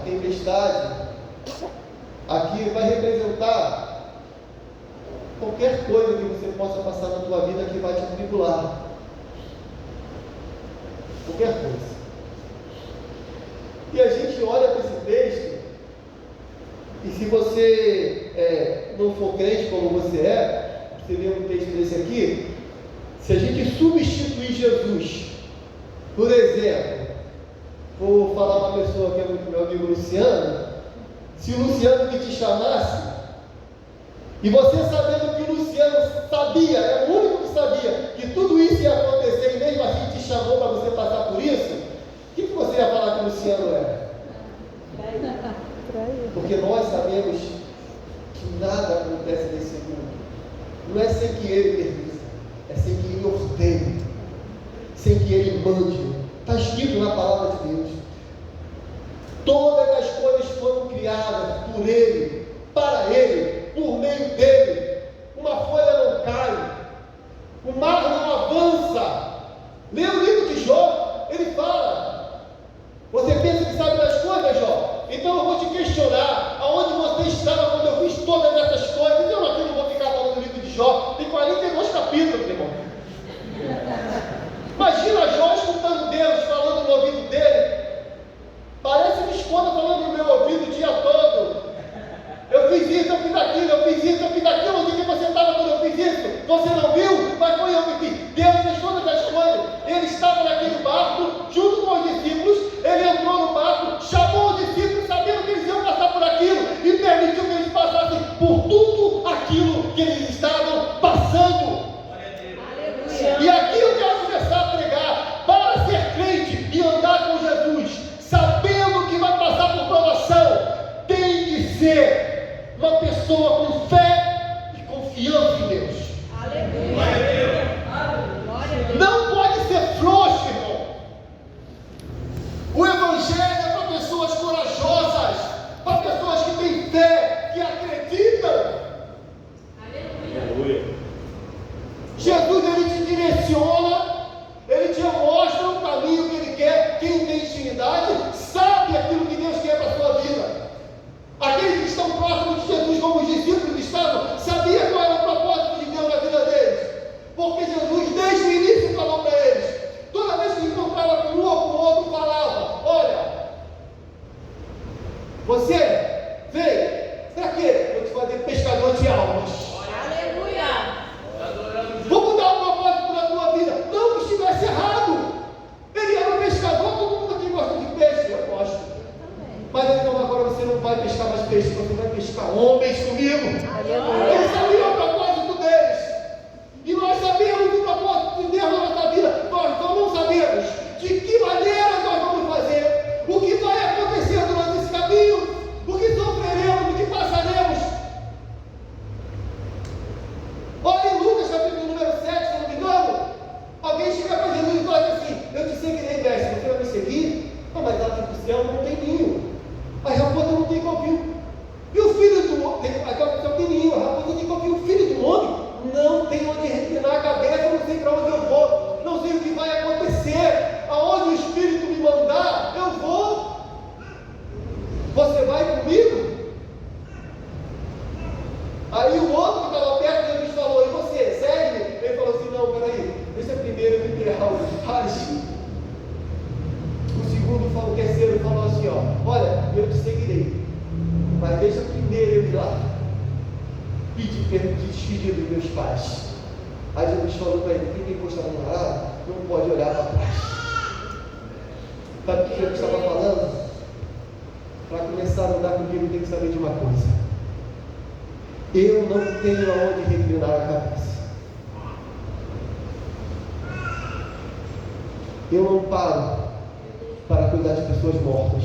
tempestade aqui vai representar qualquer coisa que você possa passar na tua vida que vai te atribular. Qualquer coisa. E a gente olha para esse texto, e se você não for crente como você lê um texto desse aqui, se a gente substituir Jesus, por exemplo, vou falar para uma pessoa que é muito meu amigo Luciano, se o Luciano que te chamasse, e você sabendo que o Luciano sabia, é o único que sabia, que tudo isso ia acontecer, e mesmo assim te chamou para você passar por isso, o que você ia falar que o Luciano é? Porque nós sabemos que nada acontece nesse mundo. Não é sem que ele permita, é sem que ele ordene, sem que ele mande. Está escrito na palavra de Deus. Todas as coisas foram criadas por ele, para ele, por meio dele. Uma folha não cai, o mar não avança. Lê o livro de Jó, ele fala. Você pensa que sabe das coisas, Jó? Então eu vou te questionar, aonde você estava quando eu fiz todas essas coisas? Eu aqui não vou ficar falando do livro de Jó, tem 42 capítulos, meu irmão. Imagina Jó escutando Deus falando no ouvido dele. Parece minha esposa falando no meu ouvido o dia todo. Eu fiz isso, eu fiz aquilo, eu fiz isso, eu fiz aquilo. Onde que você estava quando eu fiz isso? Você não viu? Mas foi eu que fiz. Deus fez todas as coisas. Ele estava naquele barco, junto com os discípulos. Ele entrou no barco, chamou os discípulos, sabendo que eles iam passar por aquilo, e permitiu que eles passassem por tudo aquilo que eles estavam passando. E aqui eu quero começar a pregar. Para ser crente e andar com Jesus, sabendo que vai passar por provação, tem que ser uma pessoa com fé e confiança em Deus. Aleluia. Não pode ser frouxo, irmão. O Evangelho é para pessoas corajosas, para pessoas que têm fé, que acreditam. Aleluia. Jesus, ele te direciona, ele te mostra o caminho que ele quer. Quem tem intimidade sabe aquilo que Deus quer para a sua vida. Aqueles que estão próximos de Jesus, como os discípulos estavam, sabia qual era o propósito de Deus na vida deles, porque Jesus desde o início falou para eles. Toda vez que encontrava com um ou com o outro, falava: olha, você veio para quê? Vou te fazer pescador de almas. Vou mudar o propósito da tua vida. Não que estivesse errado. Ele era um pescador, todo mundo aqui gosta de peixe, eu gosto. Mas então agora você não vai pescar mais peixe, você vai pescar homens comigo. Eles sabiam o propósito deles. E nós sabemos o propósito de Deus na nossa vida. Nós não sabemos de que maneira nós vamos fazer, o que vai acontecer durante esse caminho, o que sofreremos, o que passaremos. Olha em Lucas capítulo número 7, se não me engano, alguém chega para Jesus e fala assim: eu te seguirei, mestre, você vai me seguir? Não, mas lá dentro do céu não tem ninho, a raposa não tem covil. E o filho do homem, aquela pessoa tem ninho, a raposa não tem covil. O filho do homem não tem onde reclinar a cabeça, eu não sei para onde eu vou, não sei o que vai acontecer, aonde o Espírito me mandar, eu vou. Você vai comigo? Aí o outro que estava perto de Jesus falou: e você, segue? Ele falou assim: não, peraí, deixa primeiro eu enterrar os pais. O segundo falou, o terceiro falou assim: ó, olha, eu te seguirei, mas deixa primeiro eu ir lá pedir despedida dos meus pais. Aí Jesus falou para ele: quem tem posto a mão na arada não pode olhar para trás. Sabe o que Jesus estava falando? Para começar a andar comigo tem que saber de uma coisa: eu não tenho aonde reclinar a cabeça. Eu não paro para cuidar de pessoas mortas.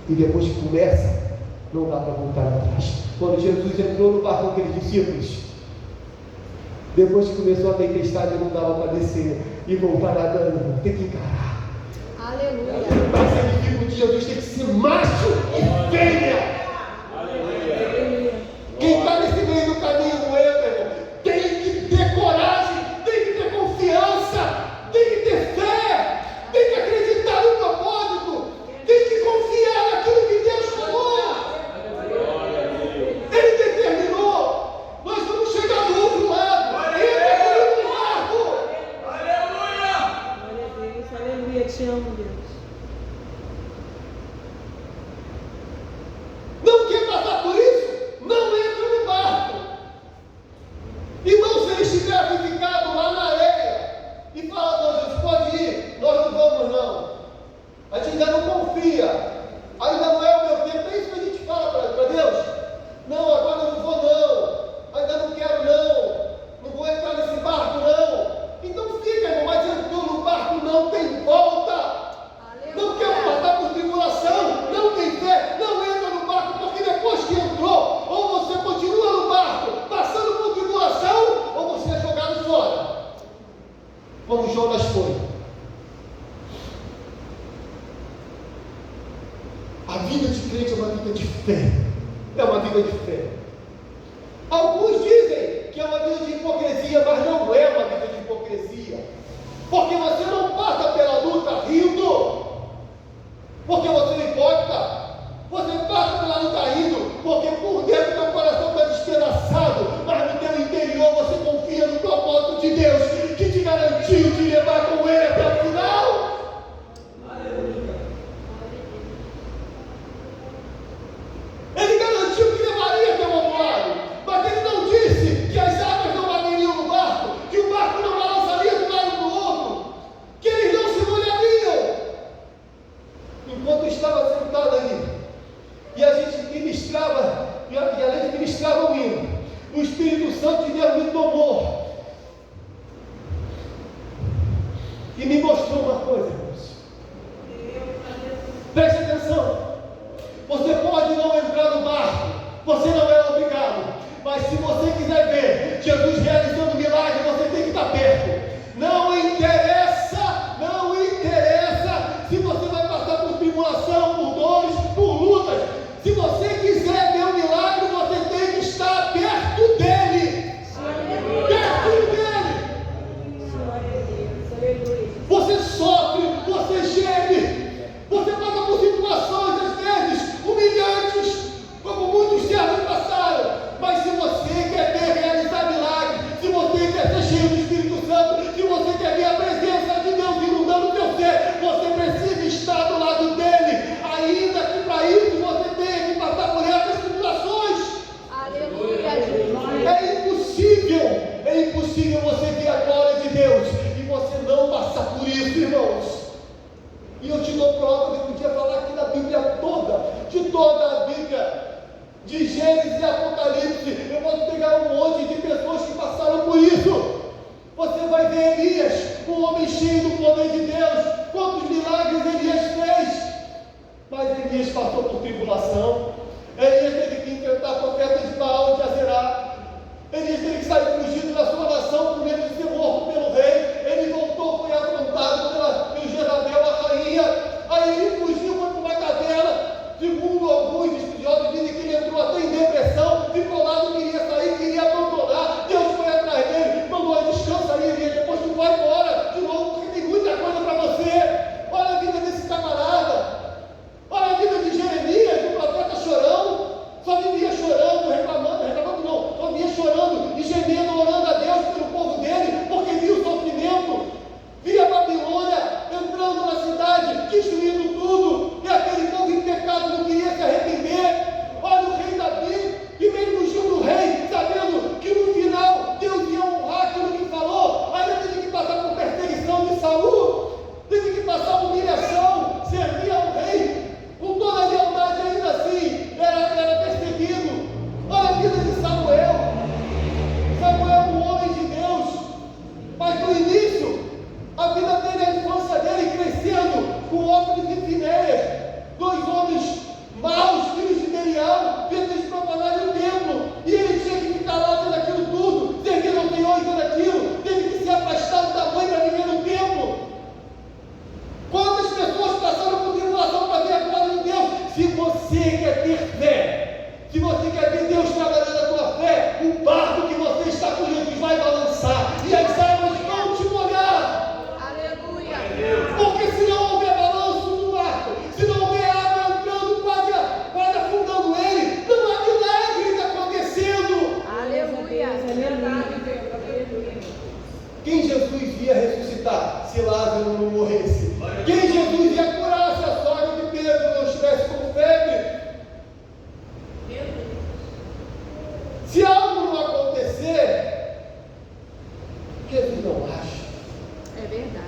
E depois que começa, não dá para voltar atrás. Quando Jesus entrou no barco com aqueles discípulos, depois que começou a tempestade, não dava para descer e voltar nadando. Tem que encarar. Aleluia. Para ser discípulo de Jesus tem que ser macho e fêmea. Quem está nesse meio do caminho não é, meu irmão. Tem que ter coragem, tem que ter confiança, tem que ter fé, tem que acreditar no propósito, tem que confiar naquilo amo, Deus. Não quer passar por isso? Não entra no barco. Irmão, se ele estiver ficado lá na areia e fala, não, Jesus, pode ir, nós não vamos não. A gente ainda não confia, ainda não é o meu tempo. É isso que a gente fala para Deus. Não, agora eu não vou não, ainda não quero não vou entrar nesse barco não. Então fica, irmão, mas entrou no barco, não tem volta. Não quer passar por tribulação, não tem fé, não entra no barco, porque depois que entrou, ou você continua no barco, passando por tribulação, ou você é jogado fora, como Jonas foi. A vida de crente é uma vida de fé, é uma vida de fé. Alguns dizem que é uma vida de hipocrisia, mas não é uma vida de hipocrisia, porque você não passa pela luta rindo, porque você não importa. Você passa pela luta rindo, porque por dentro teu coração está despedaçado, mas no teu interior você confia no propósito de Deus, que te garantiu de levar com Ele até o final. Ele garantiu que levaria até o outro lado, mas Ele não disse que as águas não bateriam no barco, que o barco não balançaria de um lado para o outro, que eles não se molhariam. Enquanto eu estava sentado ali, e a gente ministrava, e além de ministrava o hino, o Espírito Santo de Deus me tomou e me mostrou uma coisa, irmãos. Preste atenção. Você pode não entrar no barco, você não é obrigado, mas se você quiser ver Jesus realizando milagre, você tem que estar perto. Não interessa se você vai passar por tribulação, por dores, por lutas. Se você quiser ver um milagre, você tem que estar perto dele. Perto dele. Você sofre, você geme, você passa por situações às vezes humilhantes, como muitos servos passaram. Mas se você quer ver realizar milagre, se você quer ser cheio do Espírito Santo, se você quer ver a presença de Deus inundando o teu ser, você precisa estar do lado dele, ainda que para isso você tenha que passar por essas tribulações. Aleluia, Jesus. É impossível você ver a glória de Deus e você não passar por isso, irmãos. E eu te dou prova, eu podia falar aqui da Bíblia toda, de toda a Bíblia, de Gênesis e Apocalipse. Eu posso pegar um monte de pessoas que passaram por isso. Você vai ver Elias, um homem cheio do poder de Deus, quantos milagres Elias fez. Mas Elias passou por tribulação. Elias teve que enfrentar profetas de Baal, de Azerá. Elias teve que sair fugido da sua nação com medo de ser morto pelo rei. Ele voltou, foi afrontado pelo Jezabel, a rainha. Aí ele fugiu, foi para uma caverna. Segundo alguns estudiosos dizem que ele entrou até em depressão, ficou lá, não queria sair, queria abandonar. Deus foi atrás dele, mandou: descansa aí, Elias, depois tu vai embora de novo, porque tem muita coisa para você. Olha a vida desse camarada. Olha a vida de Jeremias, o profeta chorão, só vivia chorando, reclamando não, só vivia chorando e gemendo, orando a Deus pelo povo dele. Quem Jesus ia ressuscitar se Lázaro não morresse? Quem Jesus ia curar se a sogra de Pedro não estivesse com febre? Se algo não acontecer, Jesus não acha. É verdade.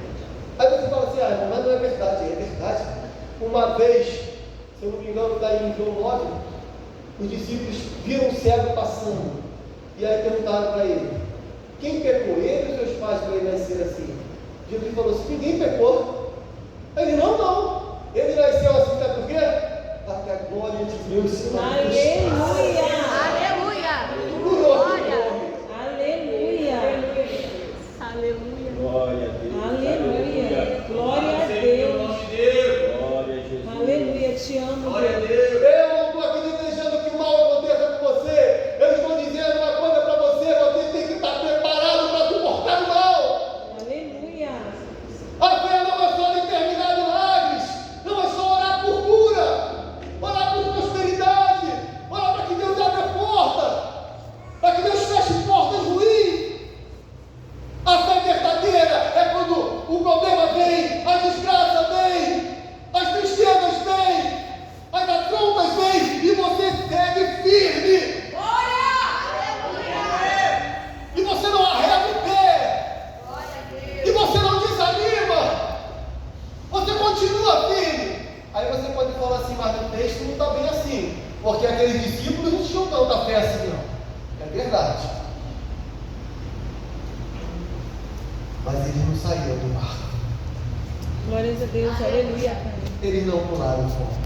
Aí você fala assim, mas não é verdade. É verdade. Uma vez, se eu não me engano, está em João 9, os discípulos viram um cego passando. E aí perguntaram para ele, quem pecou? Ele ou seus pais para ele nascer assim? Jesus falou assim, ninguém pecou. Ele, não. Ele nasceu assim, sabe por quê? Para que a glória de Deus se manifeste. Aleluia. Glória. Aleluia. Aleluia. Glória a Deus. Aleluia. Glória a Deus. Glória a Jesus. Aleluia. Te amo, Glória a Deus. Deus. Eu não estou aqui desejando que o mal aconteça com você. Eu estou dizendo uma coisa para você. Você tem que estar preparado para suportar o mal. Aleluia. A fé não é só determinar milagres. Não é só orar por cura. Orar por prosperidade. Orar para que Deus abra porta. Para que Deus feche portas ruins. A fé verdadeira é quando o problema vem, a desgraça vem, as tristezas vêm, as afrontas vêm e você segue firme. E você não arrega o pé. E você não desanima. Você continua firme. Aí você pode falar assim, mas no texto não está bem assim. Porque aqueles discípulos não tinham tanta fé assim, não. É verdade. Mas eles não saíram do barco. Glória a Deus. Aleluia. Eles não pularam fora.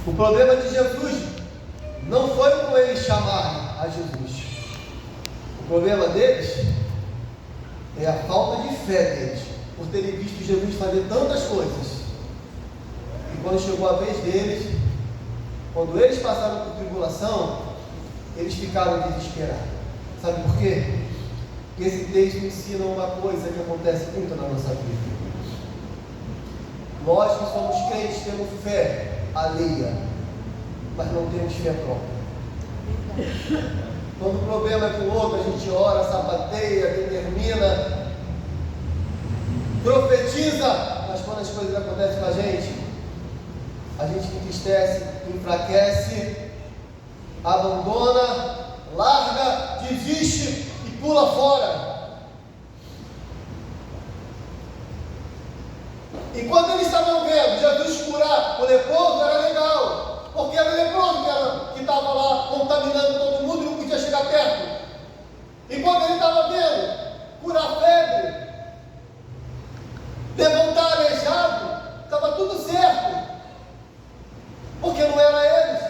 O problema de Jesus não foi com eles chamarem a Jesus. O problema deles é a falta de fé deles, por terem visto Jesus fazer tantas coisas. E quando chegou a vez deles, quando eles passaram por tribulação, eles ficaram desesperados. Sabe por quê? Porque esse texto ensina uma coisa que acontece muito na nossa vida. Nós que somos crentes temos fé alheia, mas não temos fé própria. Quando o problema é com o outro, a gente ora, sapateia, determina, profetiza, mas quando as coisas acontecem com a gente entristece, enfraquece, abandona, larga, desiste e pula fora. E quando eles estavam vendo Jesus curar o leproso, era legal, porque era o leproso que estava lá contaminando todo mundo e não podia chegar perto. E quando ele estava vendo curar febre, levantar aleijado, estava tudo certo, porque não era eles.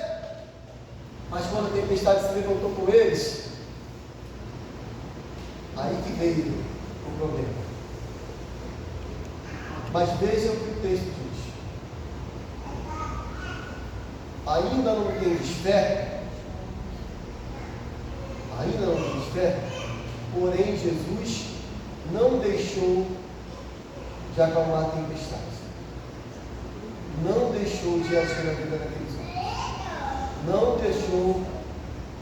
Mas quando a tempestade se levantou com eles, aí que veio o problema. Mas vejam o que o texto diz. Ainda não tendes fé? Ainda não tendes fé? Porém, Jesus não deixou de acalmar a tempestade. Não deixou de agir na vida daqueles homens. Não deixou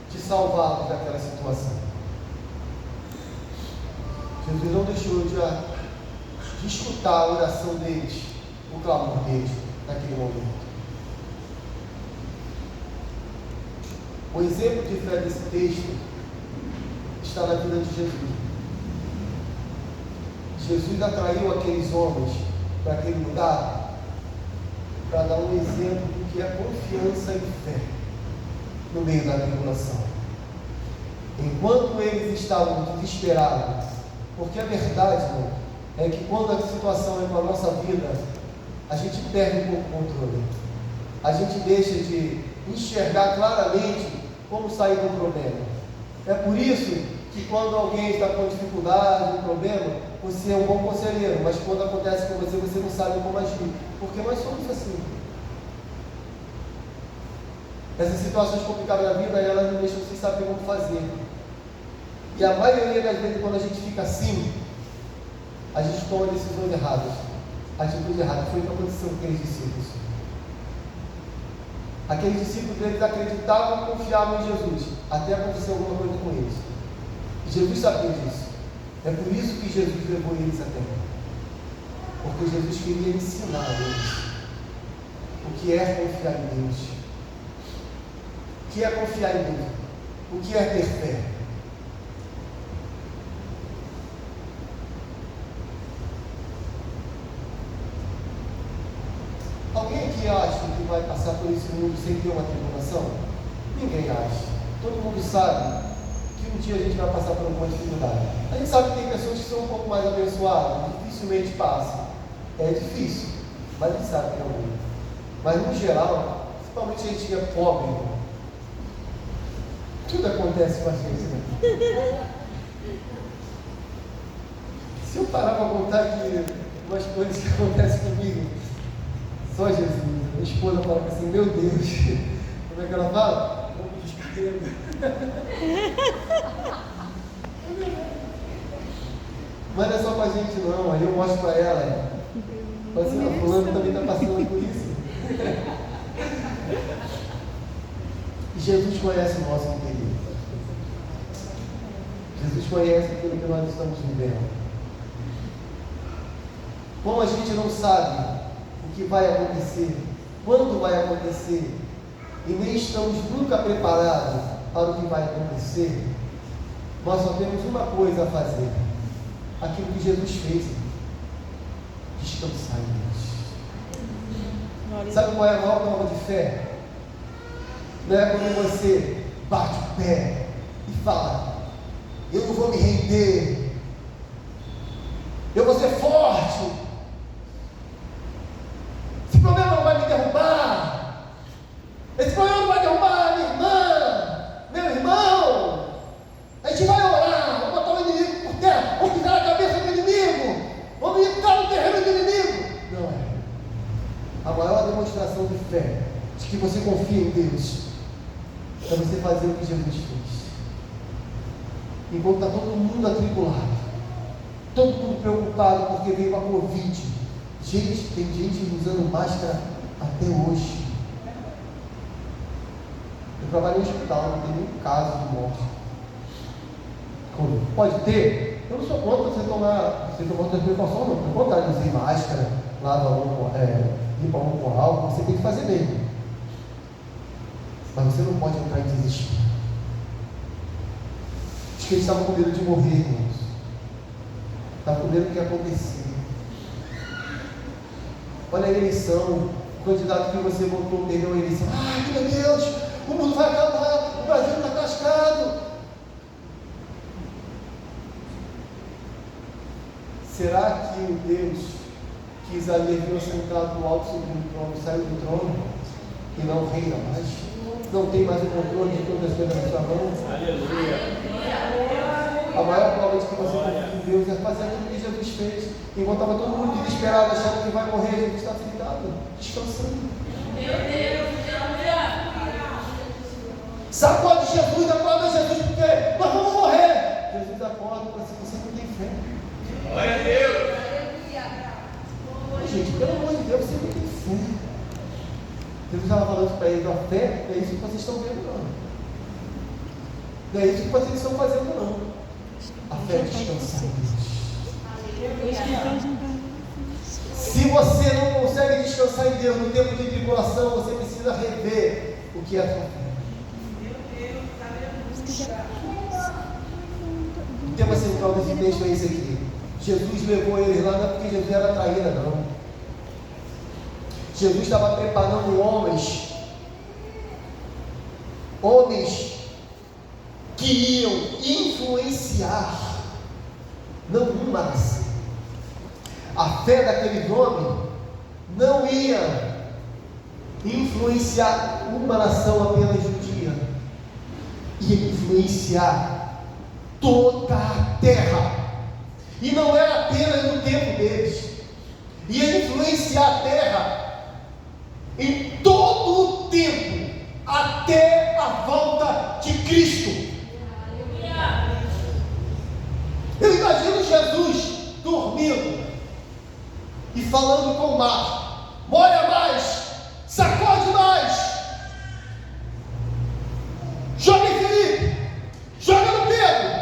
de salvá-los daquela situação. Jesus não deixou de escutar a oração deles, o clamor deles naquele momento. O exemplo de fé desse texto está na vida de Jesus. Jesus atraiu aqueles homens para aquele lugar para dar um exemplo do que é confiança e fé no meio da tribulação. Enquanto eles estavam desesperados, porque a verdade, irmão, é que quando a situação é com a nossa vida, a gente perde um pouco o controle. A gente deixa de enxergar claramente como sair do problema. É por isso que quando alguém está com dificuldade, um problema, você é um bom conselheiro, mas quando acontece com você, você não sabe como agir. Porque nós somos assim. Essas situações complicadas da vida, elas não deixam sem saber como fazer. E a maioria das vezes, quando a gente fica assim, a gente toma decisões erradas. Atitudes erradas. Foi o que aconteceu com aqueles discípulos. Aqueles discípulos, eles acreditavam e confiavam em Jesus, até acontecer alguma coisa com eles. Jesus sabia disso. É por isso que Jesus levou eles até lá. Porque Jesus queria ensinar a eles o que é confiar em Deus. O que é confiar em Deus? O que é ter fé? Alguém aqui acha que vai passar por esse mundo sem ter uma tribulação? Ninguém acha. Todo mundo sabe que um dia a gente vai passar por alguma dificuldade. A gente sabe que tem pessoas que são um pouco mais abençoadas, dificilmente passam. É difícil, mas a gente sabe que é alguém. Mas no geral, principalmente a gente que é pobre, tudo acontece com a gente, né? Se eu parar para contar aqui umas coisas que acontecem comigo, só Jesus. Minha esposa fala assim, meu Deus, como é que ela fala? Mas não é só com a gente não, aí eu mostro para ela. Fala assim, a fulano também está passando por isso. E Jesus conhece o nosso interior. Jesus conhece aquilo que nós estamos vivendo. Como a gente não sabe o que vai acontecer, quando vai acontecer, e nem estamos nunca preparados para o que vai acontecer, nós só temos uma coisa a fazer: aquilo que Jesus fez, descansar em Deus. Sabe qual é a maior prova de fé? Não é quando você bate o pé e fala, eu não vou me render, eu vou ser forte, esse problema não vai me derrubar, esse problema não vai derrubar a minha irmã, meu irmão, a gente vai orar, vamos botar o inimigo por terra, vamos pisar na cabeça do inimigo, vamos entrar no terreno do inimigo. Não é. A maior demonstração de fé, de que você confia em Deus, é você fazer o que Jesus fez. Enquanto está todo mundo atribulado, todo mundo preocupado porque veio a Covid. Gente, tem gente usando máscara até hoje. Eu trabalho em hospital, não tem nenhum caso de morte. Pode ter? Eu não sou contra você tomar outras precauções, não. Pelo contrário, usar máscara, lava a mão, limpa a mão com álcool, você tem que fazer mesmo. Mas você não pode entrar em desespero. Acho que eles estavam com medo de morrer, irmãos. Estavam com medo do que ia acontecer. Olha a eleição, o candidato que você votou perdeu a eleição. Ai, meu Deus, o mundo vai acabar, o Brasil está cascado. Será que o Deus que Isaías viu sentado no alto sobre o trono saiu do trono e não reina mais? Não tem mais o controle de todas as coisas na sua mão? Aleluia. A maior prova de que você confia em Deus é fazer aquilo que Jesus fez. Enquanto estava todo mundo desesperado, achando que vai morrer, Jesus está sentado, descansando. Meu Deus, Sacode Jesus, acorda Jesus, porque nós vamos morrer. Jesus acorda para si, você não tem fé. Glória a Deus. Gente, pelo amor de Deus, você não tem fé. Jesus estava falando para eles, a fé não é isso que vocês estão vendo, não. Não é isso que vocês estão fazendo, não. A fé é descansar em Deus. Se você não consegue descansar em Deus no tempo de tribulação, você precisa rever o que é a sua fé. O tema central desse texto é esse aqui. Jesus levou eles lá não é porque Jesus era traíra, não. Jesus estava preparando homens que iam influenciar, não uma nação. A fé daqueles homens não ia influenciar uma nação apenas judia, ia influenciar toda a terra, e não era apenas no tempo deles, ia influenciar a terra em todo o tempo, até a volta de Cristo. Eu imagino Jesus dormindo e falando com o mar: molha mais, sacode mais, joga em Felipe, joga no Pedro,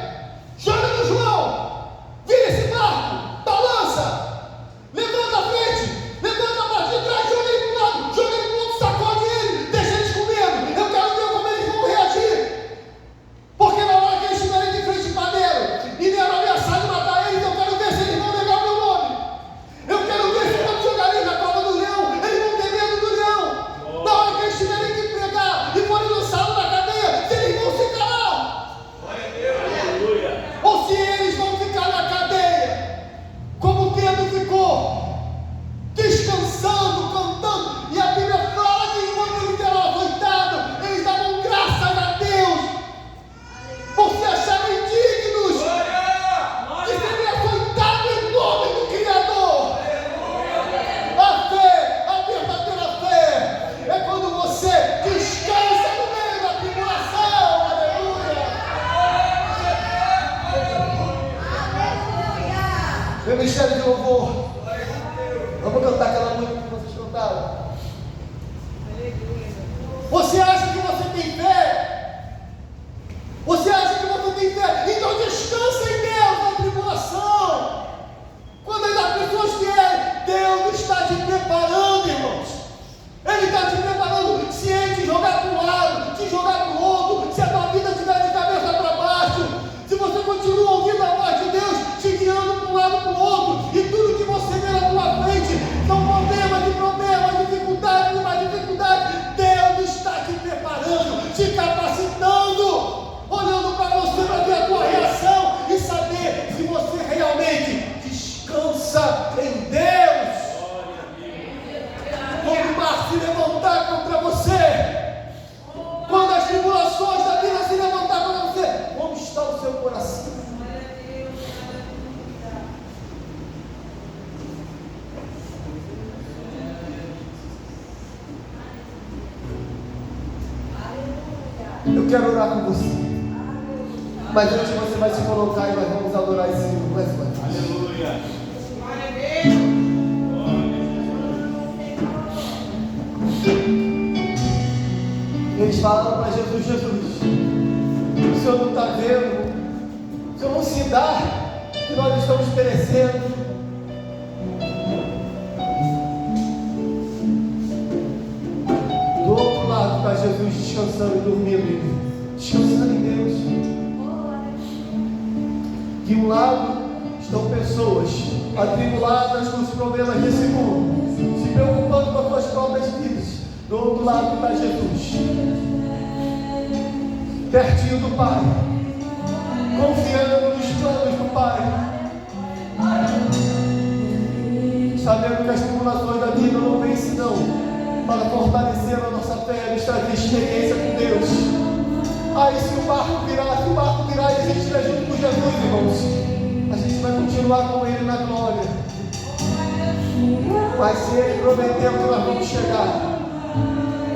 Meu ministério de louvor. Vamos cantar aquela música que vocês cantaram. Você acha que você tem fé? Você acha que você tem fé? Então descansa em Deus na tribulação. Quando as pessoas vierem, Deus está te preparando, irmãos. Ele está te preparando. Se Ele te jogar para um lado, te jogar para o outro, se a tua vida estiver de cabeça para baixo, se você continua ouvindo a voz de Deus, te guiando para um lado para o outro, e tudo que você vê na tua frente são problemas, dificuldades, mais dificuldades, Deus está te preparando, te capacitando, olhando para você para ver a tua reação e saber se você realmente descansa em Deus. Quando o mar se levantar contra você, quando as tribulações da vida se levantar contra você, como está o seu coração? Eu quero orar com você. Mas antes você vai se colocar e nós vamos adorar esse Senhor mais uma vez. Aleluia. Eles falaram para Jesus: Jesus, o Senhor não está vendo? O Senhor não se dá que nós estamos perecendo? Do outro lado está Jesus descansando e dormindo, descansando em Deus. De um lado estão pessoas atribuladas com os problemas desse mundo, se preocupando com as suas próprias vidas. Do outro lado está Jesus, pertinho do Pai, confiando nos planos do Pai, sabendo que as tribulações da vida não vêm senão para fortalecer a nossa fé, nos trazer experiência com Deus. Aí se o barco virar e a gente estiver junto com Jesus, irmãos, a gente vai continuar com Ele na glória. Mas se Ele prometeu que nós vamos chegar,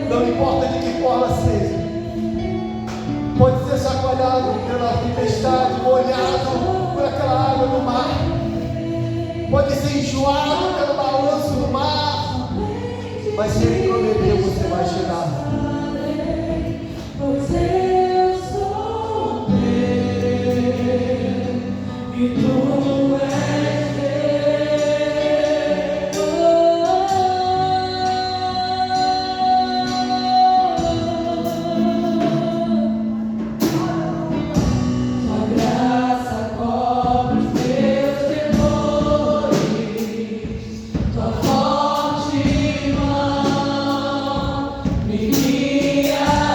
não importa de que forma seja, pode ser chacoalhado pela tempestade, molhado por aquela água do mar, pode ser enjoado pelo balanço do mar, mas se Ele prometeu, você vai chegar. Pois eu sou teu e tu és forte. Me guiará.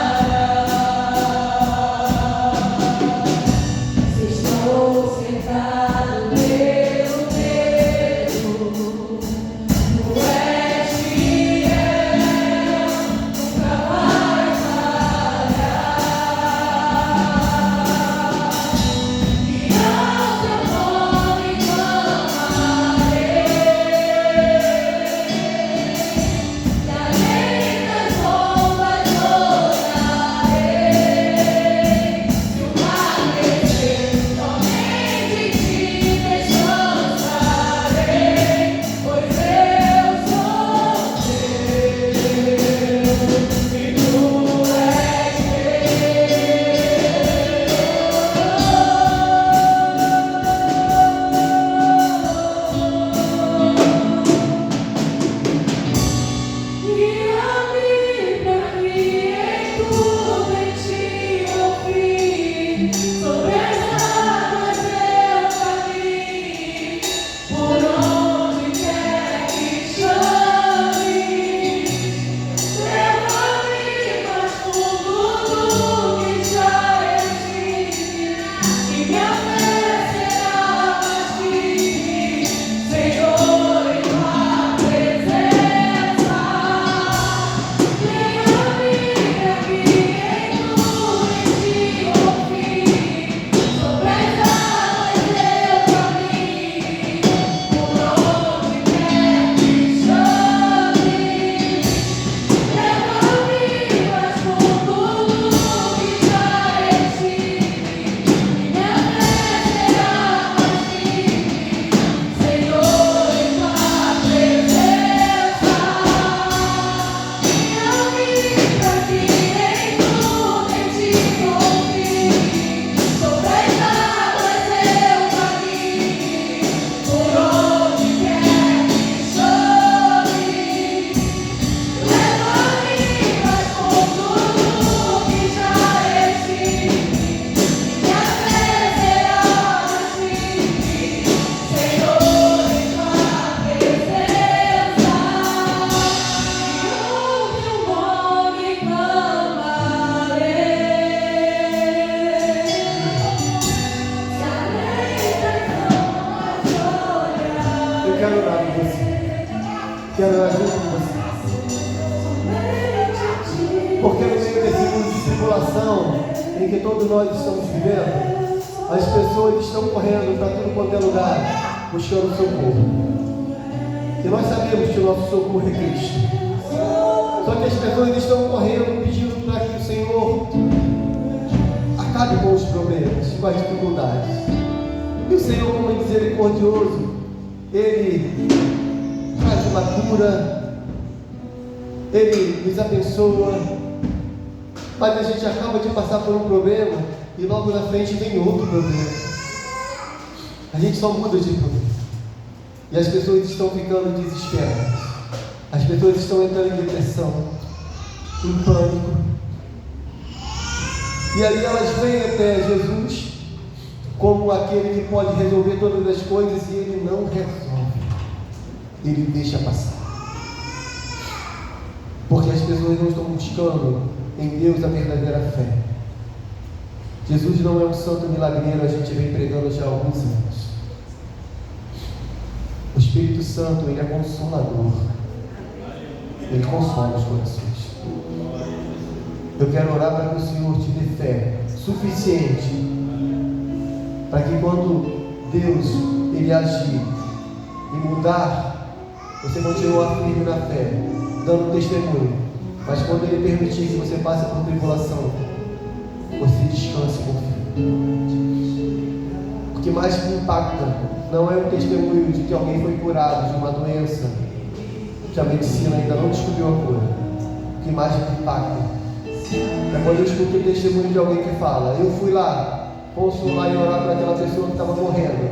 quero orar por você. Quero orar junto com você. Porque no meio desse mundo de tribulação em que todos nós estamos vivendo, as pessoas estão correndo para tudo quanto é lugar, buscando socorro. E nós sabemos que o nosso socorro é Cristo. Só que as pessoas estão correndo pedindo para que o Senhor acabe com os problemas, com as dificuldades. E o Senhor, como é misericordioso, Ele traz uma cura, Ele nos abençoa, mas a gente acaba de passar por um problema e logo na frente vem outro problema. A gente só muda de problema. E as pessoas estão ficando desesperadas. As pessoas estão entrando em depressão, em pânico. E aí elas vêm até Jesus como aquele que pode resolver todas as coisas e Ele não resolve. Ele deixa passar. Porque as pessoas não estão buscando em Deus a verdadeira fé. Jesus não é um santo milagreiro, a gente vem pregando já há alguns anos. O Espírito Santo, Ele é consolador. Ele consola os corações. Eu quero orar para que o Senhor te dê fé suficiente para que quando Deus Ele agir e mudar, você continuar firme na fé, dando testemunho. Mas quando Ele permitir que você passe por tribulação, você descanse com fé. O que mais me impacta não é o testemunho de que alguém foi curado de uma doença que a medicina ainda não descobriu a cura. O que mais me impacta é quando eu escuto o testemunho de alguém que fala: eu fui lá consolar e orar para aquela pessoa que estava morrendo,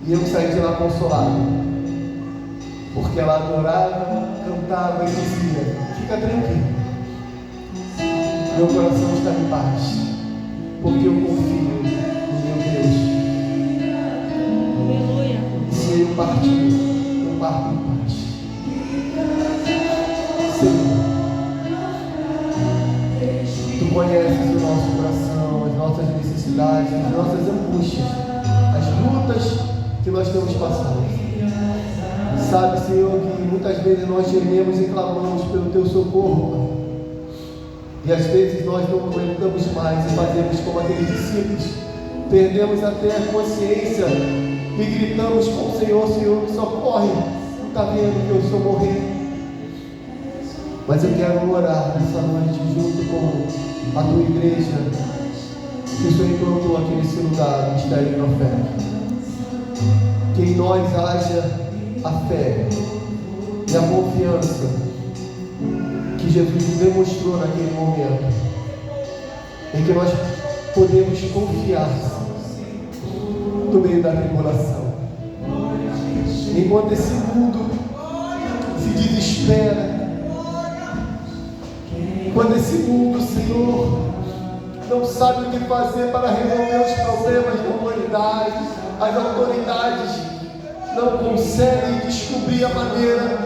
e eu saí de lá consolado, porque ela adorava, cantava e dizia: fica tranquilo, meu coração está em paz, porque eu confio no meu Deus. Aleluia. E se eu partir, eu parto em paz. Senhor, Tu conheces o nosso coração, as nossas necessidades, as nossas angústias, as lutas que nós temos passado. Sabe, Senhor, que muitas vezes nós gememos e clamamos pelo Teu socorro, e às vezes nós não aguentamos mais e fazemos como aqueles discípulos, perdemos até a consciência e gritamos com o Senhor: Senhor, me socorre, não está vendo que eu estou morrendo? Mas eu quero orar nessa noite junto com a Tua igreja, que o Senhor implantou aqui nesse lugar, o Ministério Profético. Que em nós haja a fé e a confiança que Jesus nos demonstrou naquele momento, em que nós podemos confiar no meio da tribulação. Enquanto esse mundo se desespera, quando esse mundo, Senhor, não sabe o que fazer para resolver os problemas da humanidade, as autoridades não conseguem descobrir a maneira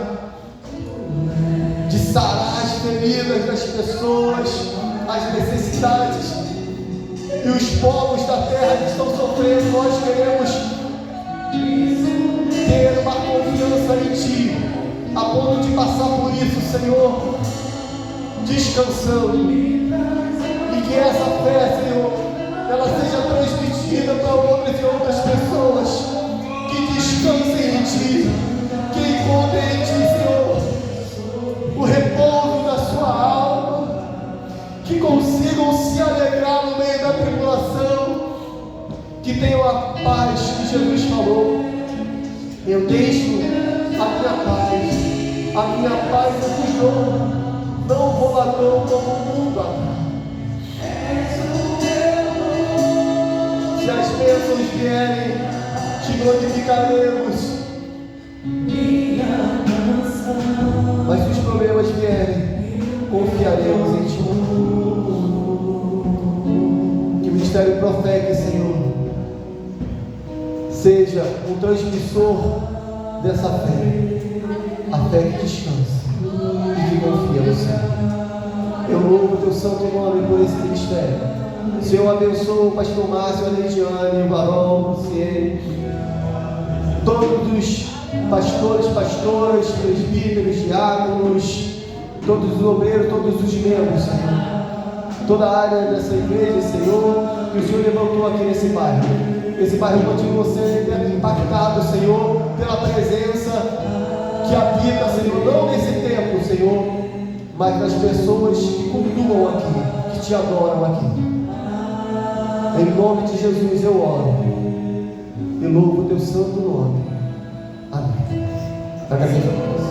de sarar as feridas das pessoas, as necessidades, e os povos da terra estão sofrendo. Nós queremos ter uma confiança em Ti, a ponto de passar por isso, Senhor, descansando, e que essa fé, Senhor, ela seja transmitida para outras e outras pessoas que descansem em Ti, que encontrem em Ti, Senhor, o repouso da sua alma, que consigam se alegrar no meio da tribulação, que tenham a paz que Jesus falou: eu deixo a minha paz eu te dou, não vou ladrão como o mundo dá. Se as bênçãos vierem, te glorificaremos, mas se os problemas vierem, confiaremos em Ti. Que o ministério profético, Senhor, seja um transmissor dessa fé, a fé que descansa e que confia no Senhor. Eu louvo o Teu santo nome por esse ministério. Senhor, abençoa o pastor Márcio, a Leidiane, o Varol, o Ciene. todos os pastores, pastoras, presbíteros, diáconos, todos os obreiros, todos os membros, Senhor. Toda a área dessa igreja, Senhor, que o Senhor levantou aqui nesse bairro. Esse bairro continua sendo impactado, Senhor, pela presença que habita, Senhor, não nesse templo, Senhor, mas nas pessoas que cultuam aqui, que te adoram aqui. Em nome de Jesus eu oro e louvo o teu santo nome. Amém. Agradeço a Deus.